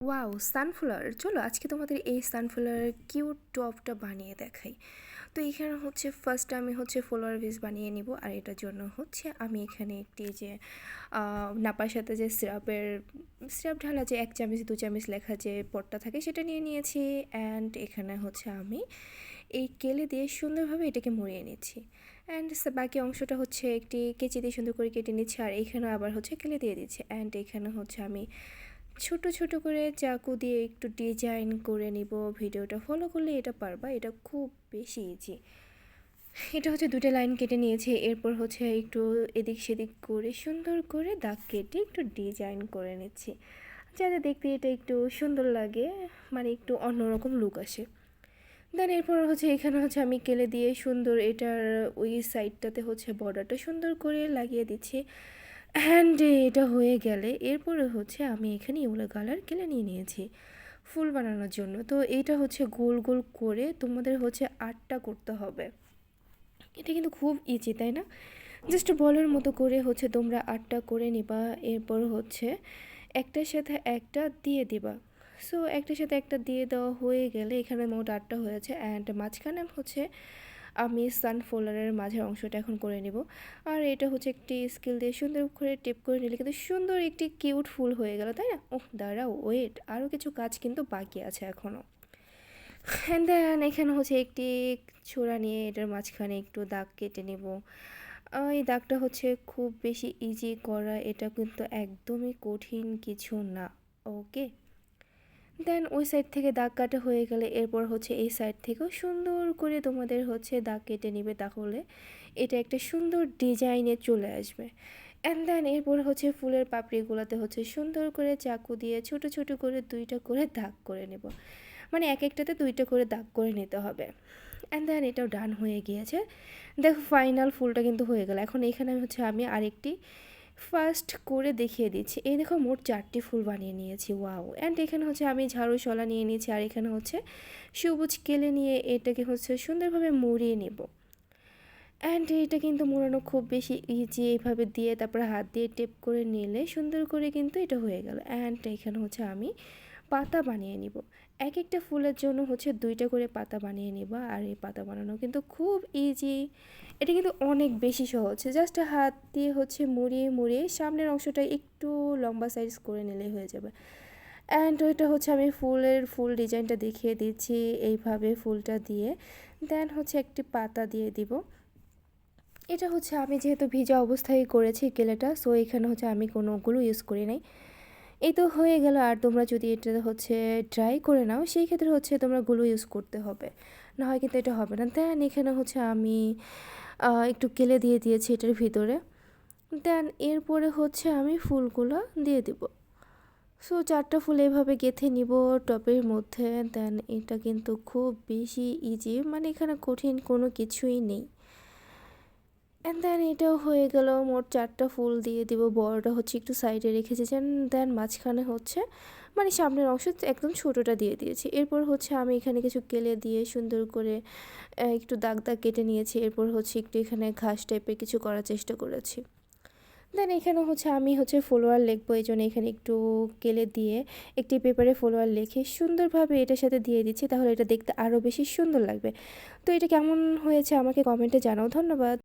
Wow! Sunflower. চলো আজকে তোমাদের এই সানফ্লাওয়ারের কিউট টপটা বানিয়ে দেখাই। তো এখানে হচ্ছে ফার্স্ট আমি হচ্ছে ফ্লাওয়ার বেস বানিয়ে নিব। আর এটার জন্য হচ্ছে আমি এখানে একটি যে নাপার সাথে যে সিরাপ ঢালা যে 1 চামচ 2 চামচ লেখা যে পটটা থাকে সেটা নিয়ে নিয়েছি। অ্যান্ড এখানে হচ্ছে আমি এই কেলে দিয়ে সুন্দরভাবে এটাকে মুড়িয়ে নিচ্ছি। অ্যান্ড বাকি অংশটা হচ্ছে একটি কেচি দিয়ে সুন্দর করে কেটে নিচ্ছি। আর এখানে আবার হচ্ছে কেলে দিয়ে দিচ্ছি। অ্যান্ড এখানে হচ্ছে আমি ছোট ছোট করে চাকু দিয়ে একটু ডিজাইন করে নিব। ভিডিওটা ফলো করলে এটা পারবা, এটা খুব বেশি ইজি। এটা হচ্ছে 2টা লাইন কেটে নিয়েছি। এরপর হচ্ছে একটু এদিক সেদিক করে সুন্দর করে দাগ কেটে একটু ডিজাইন করে নিচ্ছি, যাতে দেখতে এটা একটু সুন্দর লাগে, মানে একটু অন্যরকম লুক আসে। দেন এরপর হচ্ছে এখানে হচ্ছে আমি কেলে দিয়ে সুন্দর এটার ওই সাইডটাতে হচ্ছে বর্ডারটা সুন্দর করে লাগিয়ে দিচ্ছি। অ্যান্ড এটা হয়ে গেলে এরপরে হচ্ছে আমি এখানে ইয়েলো কালার কেলে নিয়ে নিয়েছি ফুল বানানোর জন্য। তো এটা হচ্ছে গোল গোল করে তোমাদের হচ্ছে আর্টটা করতে হবে। এটা কিন্তু খুব ইজি, তাই না? জাস্ট বলের মতো করে হচ্ছে তোমরা আর্টটা করে নিবা। এরপর হচ্ছে একটার সাথে একটা দিয়ে দিবা। সো একটার সাথে একটা দিয়ে দেওয়া হয়ে গেলে এখানে মোট 8টা হয়েছে। অ্যান্ড মাঝখানে হচ্ছে আমি সানফ্লাওয়ারের মাঝের অংশটা এখন করে নিব। আর এটা হচ্ছে একটি স্কেল দিয়ে সুন্দর করে টেপ করে নিলে কিন্তু সুন্দর একটি কিউট ফুল হয়ে গেল, তাই না? ওহ দাঁড়াও, ওয়েট, আরও কিছু কাজ কিন্তু বাকি আছে এখনও। অ্যান্ড দেন এখানে হচ্ছে একটি ছোরা নিয়ে এটার মাঝখানে একটু দাগ কেটে নেব। এই দাগটা হচ্ছে খুব বেশি ইজি করা, এটা কিন্তু একদমই কঠিন কিছু না। ওকে, দেন ওই সাইড থেকে দাগ কাটা হয়ে গেলে এরপর হচ্ছে এই সাইড থেকেও সুন্দর করে তোমাদের হচ্ছে দাগ কেটে নেবে, তাহলে এটা একটা সুন্দর ডিজাইনে চলে আসবে। অ্যান্ড দেন এরপর হচ্ছে ফুলের পাপড়িগুলোতে হচ্ছে সুন্দর করে চাকু দিয়ে ছোট ছোট করে 2টা করে দাগ করে নেব, মানে এক একটাতে 2টা করে দাগ করে নিতে হবে। অ্যান্ড দেন এটাও ডান হয়ে গিয়েছে। দেখো ফাইনাল ফুলটা কিন্তু হয়ে গেল। এখন এখানে হচ্ছে আমি আরেকটি ফার্স্ট করে দেখিয়ে দিচ্ছি। এই দেখো মোট 4টি ফুল বানিয়ে নিয়েছি। ওয়াও! অ্যান্ড এখানে হচ্ছে আমি ঝাড়ু শলা নিয়ে নিয়েছি। আর এখানে হচ্ছে সবুজ কেলে নিয়ে এটাকে হচ্ছে সুন্দরভাবে মুড়িয়ে নেব। অ্যান্ড এটা কিন্তু মোড়ানো খুব বেশি ইজি, এইভাবে দিয়ে তারপরে হাত দিয়ে টেপ করে নিলে সুন্দর করে কিন্তু এটা হয়ে গেল। অ্যান্ড এখানে হচ্ছে আমি পাতা বানিয়ে নিব। এক একটা ফুলের জন্য হচ্ছে 2টা করে পাতা বানিয়ে নিব। আর এই পাতা বানানো কিন্তু খুব ইজি, এটা কিন্তু অনেক বেশি সহজ। জাস্ট হাত দিয়ে হচ্ছে মুড়িয়ে মুড়িয়ে সামনের অংশটা একটু লম্বা সাইজ করে নিলেই হয়ে যাবে। অ্যান্ড ওইটা হচ্ছে আমি ফুল ডিজাইনটা দেখিয়ে দিচ্ছি এইভাবে ফুলটা দিয়ে। দেন হচ্ছে একটি পাতা দিয়ে দিব। এটা হচ্ছে আমি যেহেতু ভিজা অবস্থায় করেছি কেলেটা, সো এখানে হচ্ছে আমি কোনো গ্লু ইউজ করি নাই। এই তো হয়ে গেল। আর তোমরা যদি এটা হচ্ছে ড্রাই করে নাও সেই ক্ষেত্রে হচ্ছে তোমরা গ্লু ইউজ করতে হবে, না হয় কিন্তু এটা হবে না। দেন এখানে হচ্ছে আমি একটু কেলে দিয়ে দিয়েছি এটার ভিতরে। দেন এরপরে হচ্ছে আমি ফুলগুলো দিয়ে দিব। সো 4টা ফুল এভাবে গেঁথে নিব টপের মধ্যে। দেন এটা কিন্তু খুব বেশি ইজি, মানে এখানে কঠিন কোনো কিছুই নেই। অ্যান্ড দেন এটাও হয়ে গেল। মোট 4টা ফুল দিয়ে দিব। বড়টা হচ্ছে একটু সাইডে রেখেছি। দেন মাঝখানে হচ্ছে মানে সামনের অংশ একদম ছোটোটা দিয়ে দিয়েছি। এরপর হচ্ছে আমি এখানে কিছু কেলে দিয়ে সুন্দর করে একটু দাগ দাগ কেটে নিয়েছি। এরপর হচ্ছে একটু এখানে ঘাস টাইপের কিছু করার চেষ্টা করেছি। দেন এখানে হচ্ছে আমি হচ্ছে ফলোয়ার লিখবো, এই জন্য এখানে একটু কেলে দিয়ে একটি পেপারে ফলোয়ার লিখে সুন্দরভাবে এটার সাথে দিয়ে দিচ্ছি, তাহলে এটা দেখতে আরও বেশি সুন্দর লাগবে। তো এটা কেমন হয়েছে আমাকে কমেন্টে জানাও। ধন্যবাদ।